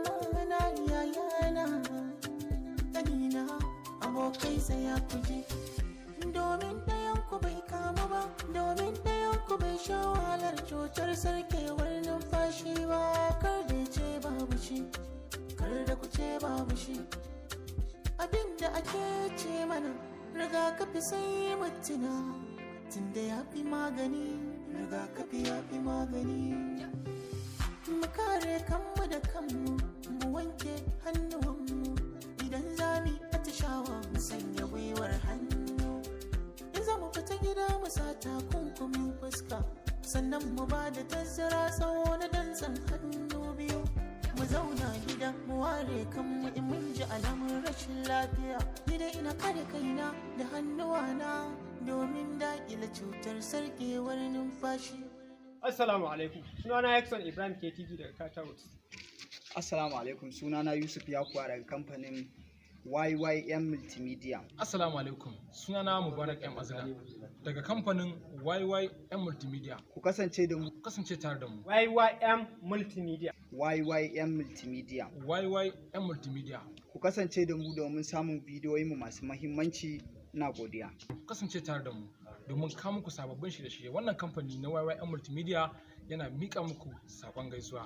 mamana yayana kanina abokai sai ya kuje domin ɗayan ku bai kama ba domin ɗayan ku bai sha wahalar cutar sarkewar numfashi ba kar da ce babu shi kar da ku ce babu shi abinda ake ce mana rigakafi sai mutuna tunda ya fi magani rigakafi ya fi magani mu kare kanmu da kanmu mu wanke hannuwanmu idan za mu yi atishawa mu sanya gwiwar hannu in za mu fita gida mu sa takunkumin fuska sannan mu ba da tazara tsawo na dantsan hannu biyu mu zauna gida mu ware kanmu in mun ji alamun rashin lafiya ni dai ina kare kaina da hannuwana domin daƙile cutar sarkewar numfashi. Assalamu alaikum, sunana Yakson Ibrahim KTV daga Katawut. Assalamu alaikum, sunana Yusuf Yakuwa daga kamfanin YYM Multimedia. Assalamu alaikum, sunana Mubarak Azland daga kamfanin YYM Multimedia. Ku kasance da mu. Ku kasance tare da mu. YYM Multimedia. YYM Multimedia. YYM Multimedia. Ku kasance da mu domin samun bidiyoyinmu masu mahimmanci. Na godiya. Ku kasance tare da mu domin kawo muku sababbin shirye-shirye. Wannan kamfani na YYM Multimedia yana miƙa muku saƙon gaisuwa.